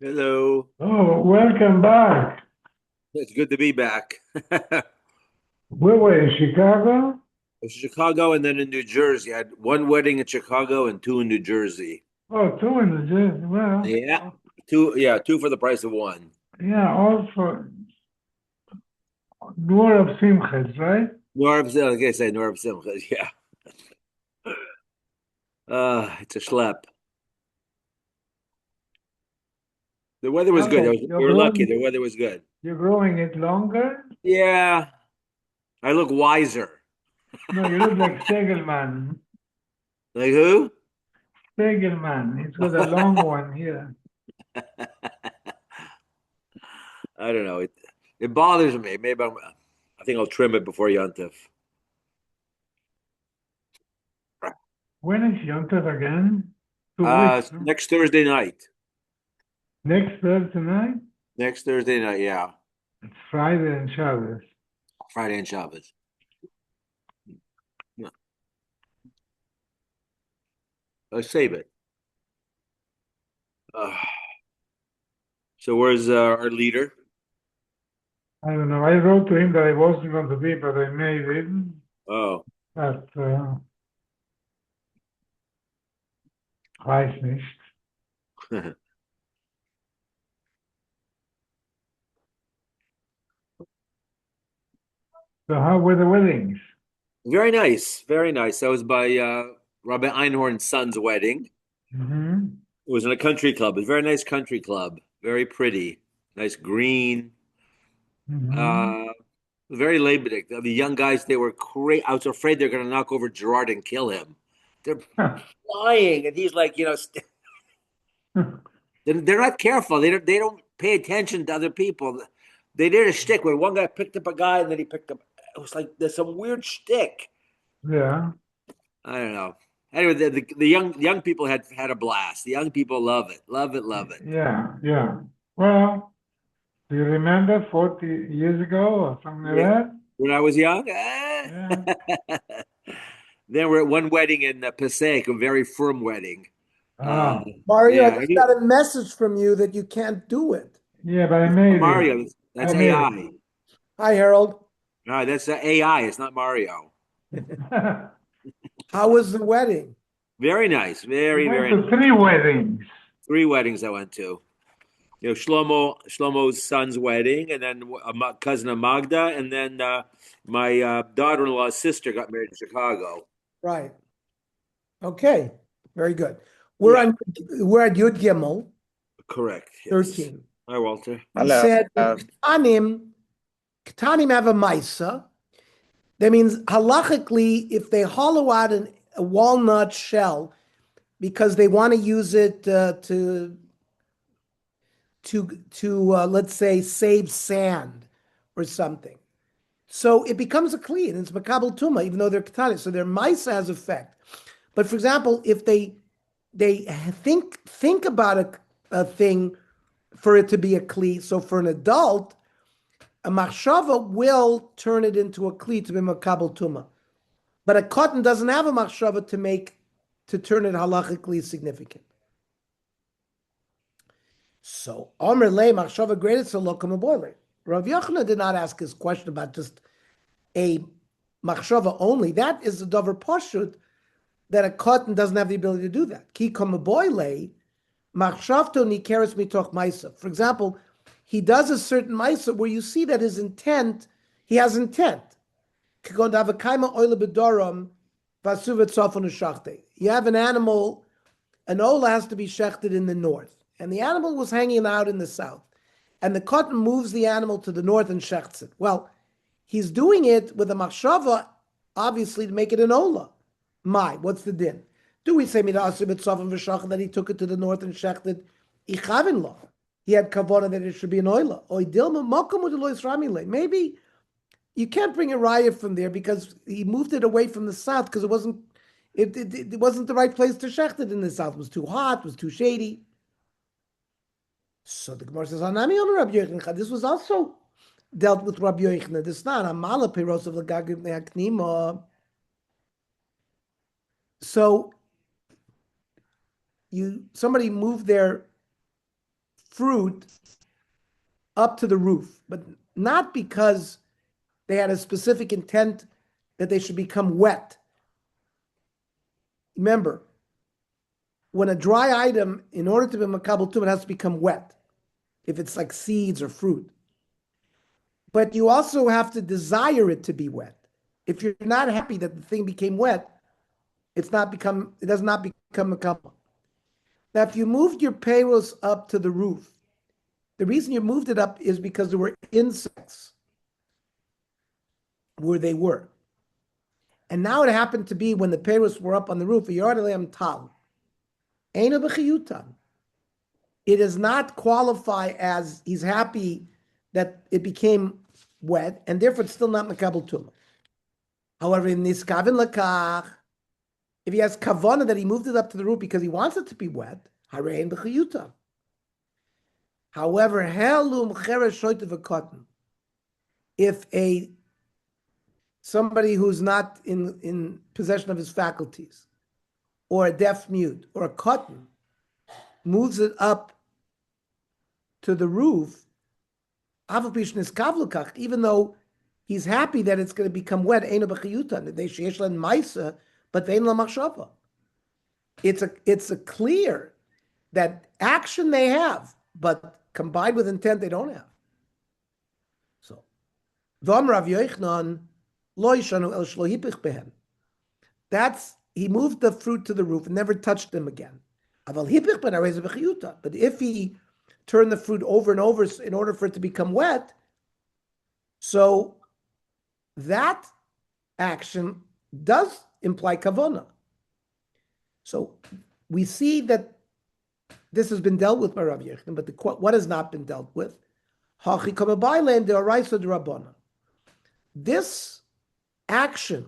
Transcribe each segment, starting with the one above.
Hello. Oh, welcome back. It's good to be back. We were in Chicago. It's Chicago and then in New Jersey. I had one wedding in Chicago and two in New Jersey. Oh, two in the Jersey. Well, Yeah. Two for the price of one. yeah, also Nur of Simchas, right? Like I say, Norb Simcha. Yeah. It's a schlep. The weather was good. Okay, We were lucky. The weather was good. you're growing it longer. Yeah. I look wiser. No, you look like Stegelman. Like who? Stegelman. He's got a long one here. I don't know. It bothers me. I think I'll trim it before Yontif. When is Yom Tov again? 2 weeks, no? Next Thursday night. Next Thursday night? Next Thursday night, yeah. It's Friday and Shabbos. Friday and Shabbos. Yeah. Save it. Uh, so where's our leader? I don't know. I wrote to him that I wasn't going to be, but I made it. Oh, But weiß nicht. So how were the weddings? very nice, very nice. That was by Rabbi Einhorn's son's wedding. Hmm. It was in a country club. It was a very nice country club, very pretty, nice green. Hmm. Uh, very Leibniz. The young guys, they were crazy. I was afraid they're going to knock over Gerard and kill him. They're flying, and he's like, they're not careful. They don't pay attention to other people. They did a shtick where one guy picked up a guy and then he picked up. It was like there's some weird shtick. Yeah, I don't know. Anyway, the young people had a blast. The young people love it, love it, love it. yeah, yeah. Well, do you remember 40 years ago or something like Yeah, that? when I was young, Yeah. then we're at one wedding in Passaic, a very firm wedding. Uh, Ah, Mario, I yeah, just got a message from you that you can't do it. yeah, but I made it. Mario. I That's made AI. it. Hi, Harold. No, that's AI. It's not Mario. How was the wedding? Very nice. We Very, went very to nice. three weddings. Three weddings I went to. Shlomo's son's wedding, and then a cousin of Magda, and then my daughter-in-law's sister got married in Chicago. Right. Okay. Very good. We're Yeah, on. We're at Yud Gimel correct. Yes. 13. Hi, Walter. He Hello. said, Ketanim have a Maisa. That means halachically, if they hollow out a walnut shell because they want to use it to let's say save sand or something. So it becomes a kli, and it's makabel tuma, even though they're ketanim. So their maisa has effect. But for example, if they think about a thing for it to be a kli, so for an adult, a machshava will turn it into a kli to be makabel tuma. But a cotton doesn't have a machshava to turn it halachically significant. So Omer le machshava graded so lokam boiler. Rav Yochanan did not ask his question about just a machshava only. That is a davar pashut that a cotton doesn't have the ability to do that. Ki kamaboile machshavto nikeres mitoch maisa. For example, he does a certain maisa where you see that his intent, he has intent. You have an animal, an ola has to be shechted in the north, and the animal was hanging out in the south, and the cotton moves the animal to the north and shechts it. Well, he's doing it with a machshava, obviously to make it an ola. What's the din? Do we say that he took it to the north and shechted? Ichavin lo. He had kavana that it should be an oila. Maybe you can't bring a raya from there because he moved it away from the south because it wasn't the right place to shecht it in the south. It was too hot, it was too shady. So the Gemara says, Anami on Rabbi Yochanan. This was also dealt with Rabbi Yochanan. This is not Amala Piros of the Gagib Neaknima. So somebody moved their fruit up to the roof, but not because they had a specific intent that they should become wet. Remember, when a dry item, in order to be makabel tumah, it has to become wet, if it's like seeds or fruit. But you also have to desire it to be wet. If you're not happy that the thing became wet, it does not become makabel. Now, if you moved your payros up to the roof, the reason you moved it up is because there were insects where they were. And now it happened to be when the payros were up on the roof, it does not qualify as he's happy that it became wet, and therefore it's still not makabel tumah. However, in this kavin lakach, if he has kavana that he moved it up to the roof because he wants it to be wet, harein b'chiyuta. However, helum cheresh shoytev cotton. If somebody who's not in possession of his faculties, or a deaf mute, or a cotton, moves it up to the roof, even though he's happy that it's going to become wet, but it's a clear that action they have, but combined with intent they don't have. So, that's, he moved the fruit to the roof and never touched them again. But if he turned the fruit over and over in order for it to become wet, so that action does imply kavona. So we see that this has been dealt with by Rav Yechon, but what has not been dealt with? This action,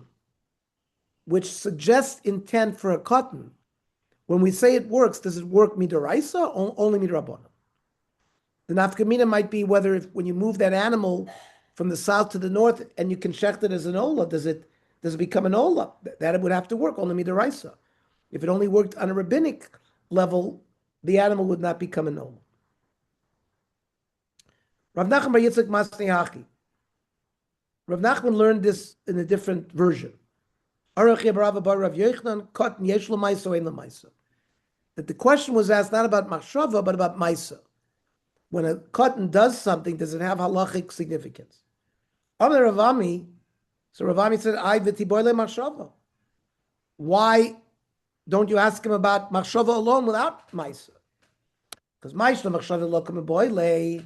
which suggests intent for a cotton, when we say it works, does it work midaraisa or only midrabana? The nafkamina might be whether when you move that animal from the south to the north and you can shecht it as an ola, does it become an ola? That would have to work only midaraisa. If it only worked on a rabbinic level, the animal would not become an ola. Rav Nachman bar Yitzchak Masnei Hachi. Rav Nachman learned this in a different version. That the question was asked not about machshava, but about maisa. When a cotton does something, does it have halachic significance? Amar Ravami, so Ravami said, "I v'tiboyle machshava." Why don't you ask him about machshava alone without maisa? Because maisa machshava lo k'meboyle.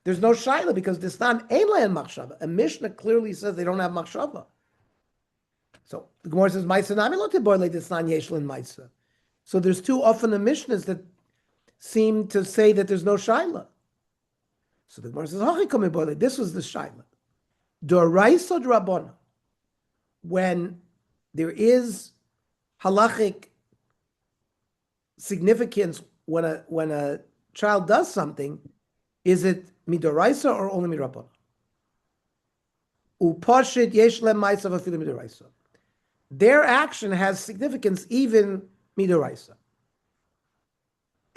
There's no shaila because this not ein le'en machshava. A Mishnah clearly says they don't have machshava. So the Gemara says, "Maisa nami lo tiboyle disnan yeshlin maisa." So there's too often the Mishnahs that seem to say that there's no shaila. So the Gemara says, "Hachi kami boyle." This was the shaila. Doraisa drabona. When there is halachic significance when a child does something, is it midoraisa or only mirabona? Upashit yesh lem ma'isa v'afilu midoraisa. Their action has significance even midoraisa.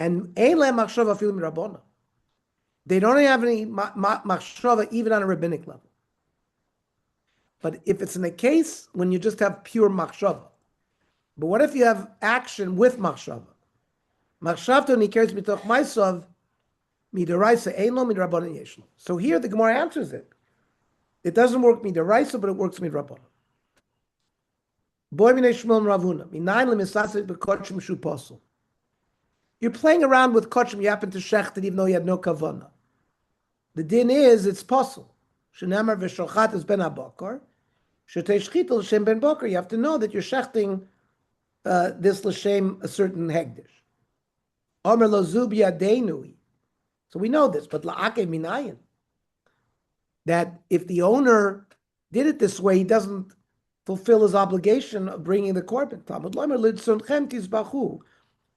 And ein lem machshava afilu mirabona. They don't have any machshava even on a rabbinic level. But if it's in a case when you just have pure machshava, but what if you have action with machshava? Machshavto nikeres mitoch ma'asav midoraisa ein lo midrabanan yeshlo. So here the Gemara answers it. It doesn't work midoraisa, but it works midrabanan. Boy minei Shmuel Ravuna minayin lemisasik b'kochim shu posel. You're playing around with kochim. You happen to shecht it even though you had no kavana. The din is it's posel. Shenemar v'shochat is ben abakar. Shetei shchita l'shem ben bakar. You have to know that you're shechting this l'shem a certain hegdish. Omer lo zub yadeinui. So we know this, but la'ake minayin. That if the owner did it this way, he doesn't fulfill his obligation of bringing the korban. Talmud lomer lidsonchem tizbachu.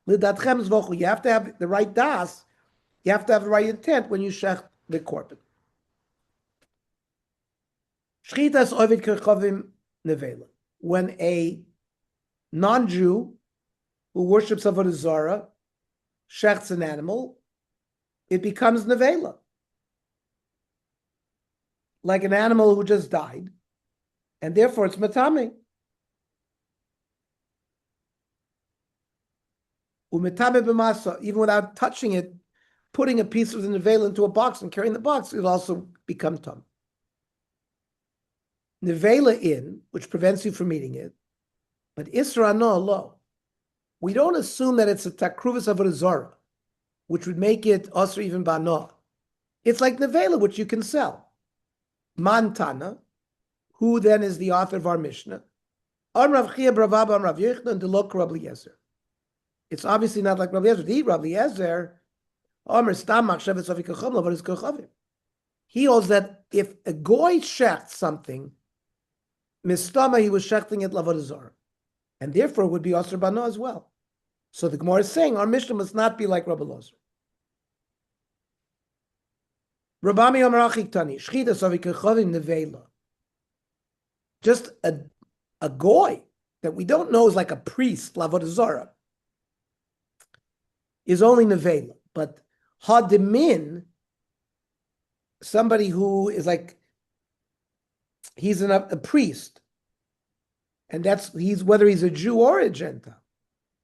Lidatchem zvochu. You have to have the right das. You have to have the right intent when you shech the korban. Shchitas ovid kirchovim nevela. When a non-Jew who worships avodah zarah shechts an animal, it becomes nevela. Like an animal who just died, and therefore it's matame. Umetame b'masa, even without touching it, putting a piece of the nevela into a box and carrying the box, it also become tam. Nevela in, which prevents you from eating it, but isra no lo. We don't assume that it's a takruvas avodah zarah, which would make it asr even bano. It's like nevela, which you can sell. Mantana, who then is the author of our Mishnah? It's obviously not like Rabbi Yezer. The Rabbi Yezer, he holds that if a goy shechts something, mistama, he was shechting it lavodah zarah, and therefore it would be asr bano as well. So the Gemara is saying our Mishnah must not be like Rabbi Lozer. Rabami Amarachik Tani, Shchita Savikachavim Nevela. Just a goy that we don't know is like a priest, Lavodah Zarah, is only Nevela. But Hademin, somebody who is like, he's a priest, and he's whether he's a Jew or a Gentile.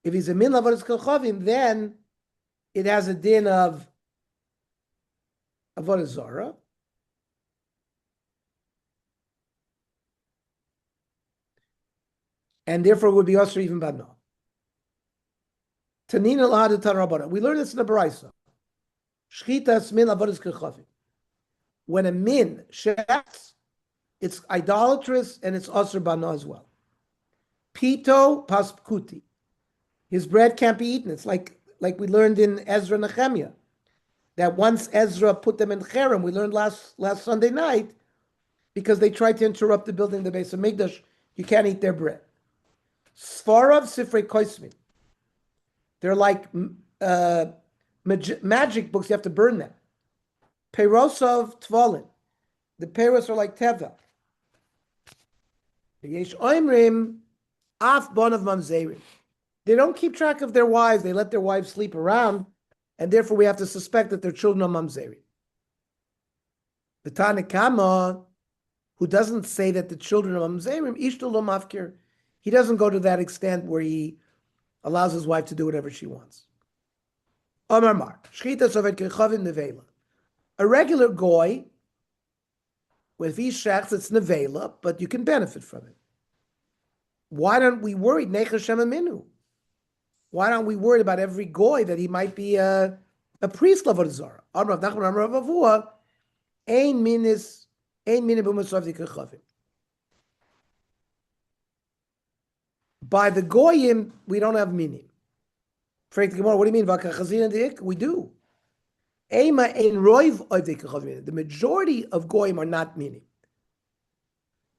If he's a min Lavodah Kachavim, then it has a din of Avodah Zarah. And therefore it would be Asr even Bano. Tanina Lahad Tanrabana. We learned this in the Baraisa. Shchitas min Avodah Kachavim. When a min shechs, it's idolatrous and it's Asr Bano as well. Pito Paspkuti. His bread can't be eaten. It's like we learned in Ezra Nehemiah, that once Ezra put them in cherem, we learned last Sunday night, because they tried to interrupt the building of the base of Mikdash, you can't eat their bread. Svarav Sifrei Koismin. They're like magic books, you have to burn them. Peirosov Tvolin. The Peiros are like Teva. Yesh Oimrim Af Bon of Mamzerim. They don't keep track of their wives. They let their wives sleep around, and therefore we have to suspect that their children are mamzerim. The Tanakama, who doesn't say that the children are mamzerim, ishto lo mafkir, he doesn't go to that extent where he allows his wife to do whatever she wants. Omar Mar, shchita sovet kechavim nevela. A regular goy, with these shechs, it's nevela, but you can benefit from it. Why don't we worry? Nechashem aminu. Why aren't we worried about every goy that he might be a priest Lavodah Zarah? Amrav Nachman Amrav Avua, ein minis b'musavdi kechavim. By the goyim, we don't have minim. Frank the Gemara, what do you mean? Vakachazin and dik? We do. Ema ein roiv avdi kechavim. The majority of goyim are not minim.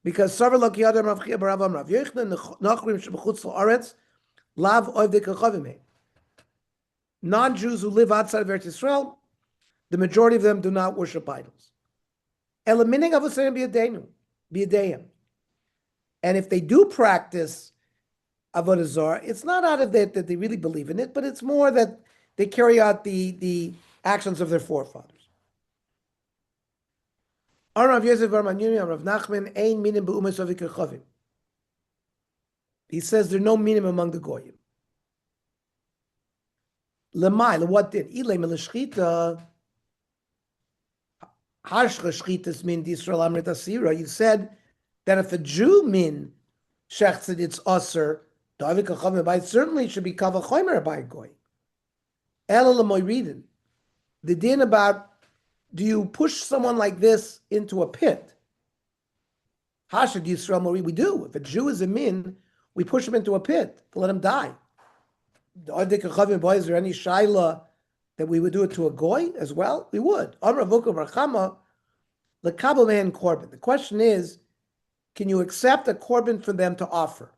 Because Savar Laki Adam Rav Chia Barav Amrav Yechna Nachrim Shebechutz La'aretz Lav Oivdei Kachavim. Non-Jews who live outside of Eretz Yisrael, the majority of them do not worship idols. Elamining Avosayim B'Yadeyim. And if they do practice Avodah Zarah, it's not out of that they really believe in it, but it's more that they carry out the actions of their forefathers. Rav Yosef Bar Manyumi, Rav Nachman, Ein minim b'umas avi kechavim. He says there are no minim among the goyim. Lemay, what did? Ilay melashchita, harshcha shchitas min d'Yisrael amrit asira. You said that if a Jew min shechts it, it's aser. Davi kechavim by certainly should be kavah chomer by a goy. Ela lemoy reading the din about. Do you push someone like this into a pit? Hashad Yisrael Mori, we do. If a Jew is a min, we push him into a pit to let him die. Is there any shaila that we would do it to a goy as well? We would. The question is, can you accept a korban for them to offer?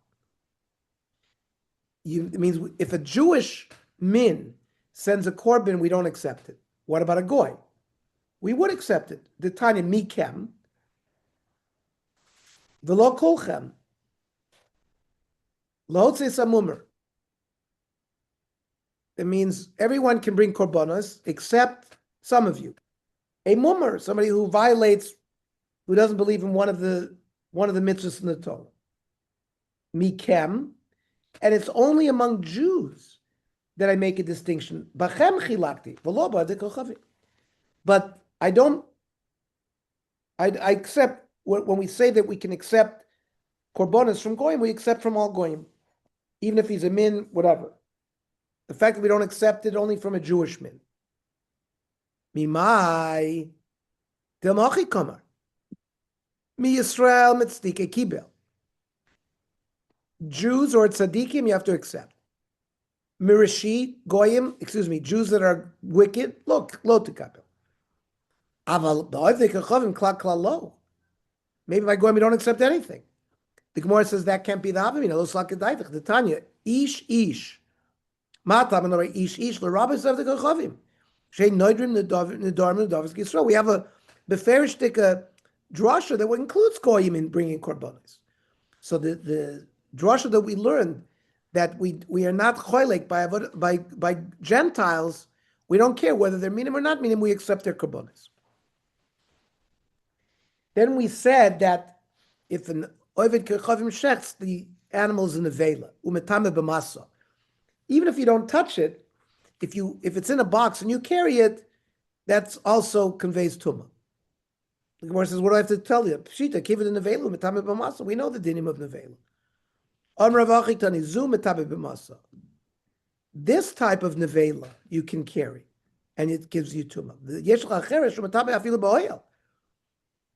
It means if a Jewish min sends a korban, we don't accept it. What about a goy? We would accept it. The tanya mikem, v'lo kolchem, lo samumr. It means everyone can bring korbanos except some of you. A mummer, somebody who doesn't believe in one of the mitzvahs in the Torah. Mikem, and it's only among Jews that I make a distinction. Bachem chilakti, v'lo b'adei kochavim. But I accept, when we say that we can accept korbanos from goyim, we accept from all goyim, even if he's a min, whatever. The fact that we don't accept it only from a Jewish min. Mimai delmachi kamar. Mi Yisrael mitzdike kibel. Jews or tzaddikim, you have to accept. Mirashit, goyim, Jews that are wicked, look, lo tekabel. Aval ba'oivdei kochavim klal klal lo. Maybe by goyim we don't accept anything. The Gemara says that can't be the Avamina. Lo slakadaitach. The Tanya, ish. Matam and ish l'rabbis of the kochavim. Shei noidrim nedarim nedavos Yisrael. We have a beferishtik drasha that includes goyim in bringing korbanos. So the drasha that we learned that we are not choylek by Gentiles. We don't care whether they're minim or not minim. We accept their korbanos. Then we said that if an oived kechavim shechts, the animal's in the vela umetame b'masa. Even if you don't touch it, if it's in a box and you carry it, that's also conveys tumah. The Gemara says, "What do I have to tell you? Pshita, keep it in the vela umetame b'masa." We know the dinim of nevela. This type of nevela you can carry, and it gives you tumah.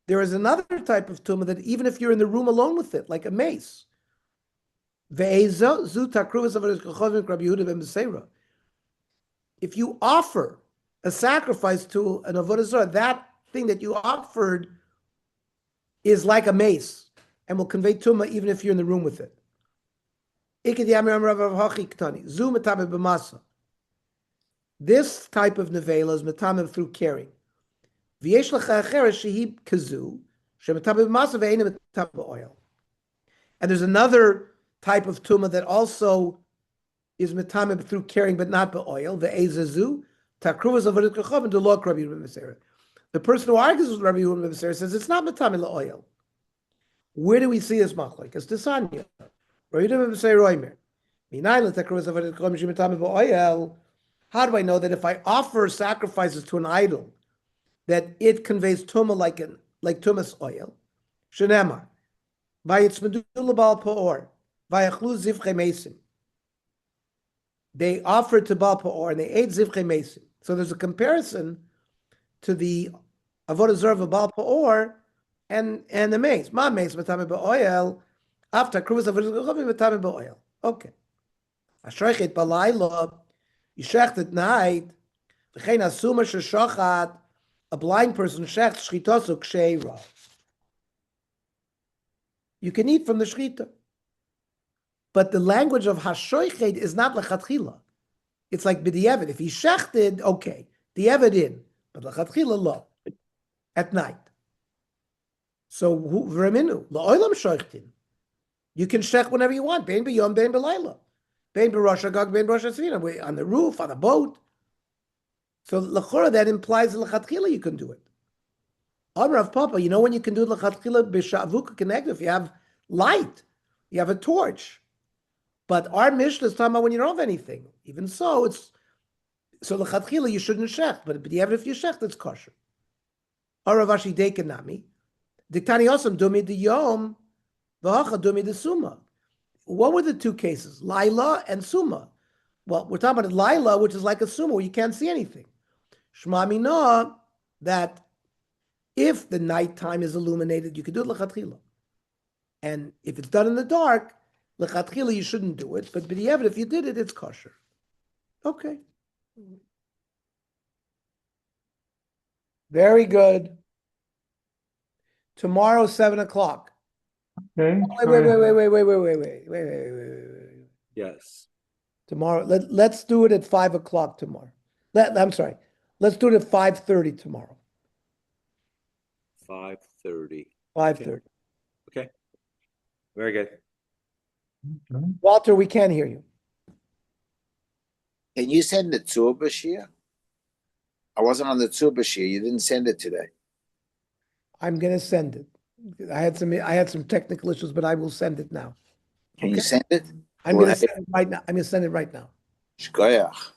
There is another type of tumah that even if you're in the room alone with it, like a mace. If you offer a sacrifice to an avodah zarah, that thing that you offered is like a mace and will convey tumah even if you're in the room with it. This type of nevela is metamim through carrying. And there's another type of tumah that also is metamim through carrying, but not ba'oil. The person who argues with Rabbi Yehuda ben Beseira says it's not metamim la'oil. Where do we see this machlok? It's Tisanya. Rabbi Yehuda ben Beseira. How do I know that if I offer sacrifices to an idol, that it conveys tumah like tumas oil? Shenemar, vayitzmedu lebal poor, vayachlu zivchei mesim. They offered to Baal Peor and they ate zivchei mesim. So there's a comparison to the avodah zarah of Baal Peor and the mace. Ma mace matame beoil after kruvas avodah zarah matame beoil. Okay. Ashreichet balayla, you shecht at night. V'chein asuma sheshachat. A blind person shecht shchitosu ksheira. You can eat from the shchita. But the language of hashoichet is not lechatchila. It's like b'di'evet. If he shechted, okay, di'evet in, but lechatchila lo, at night. So v'raminu la'olam shoichtin. You can shech whenever you want. Bein b'yom, bein b'layla, bein b'rosh hagag, bein b'rosh hasvina, on the roof, on a boat. So l'chora that implies lechatchila you can do it. Amrav Papa, you know when you can do lechatchila b'shavuka connected if you have light, you have a torch. But our Mishnah is talking about when you don't have anything. Even so, lechatchila you shouldn't shech. But if you shech, that's kosher. Aravashi dekanami, diktani osam dumi de yom, v'hacha dumi de suma. What were the two cases? Laila and suma. Well, we're talking about Laila, which is like a suma where you can't see anything. Shema mina, that if the nighttime is illuminated, you can do it lechatchila. And if it's done in the dark, lechatchila you shouldn't do it. But b'di'evet, if you did it, it's kosher. Okay. Very good. Tomorrow, 7:00. Okay. Wait. Yes. Tomorrow, let's do it at 5:00 tomorrow. I'm sorry. Let's do it at 5:30 tomorrow. 5:30. 5:30. Okay. Very good. Okay. Walter, we can't hear you. Can you send the tour, Bashir? I wasn't on the Tsubashir. You didn't send it today. I'm gonna send it. I had some technical issues, but I will send it now. Can you Okay. send it? I'm Well, gonna send it right now. I'm gonna send it right now. Shkoyach.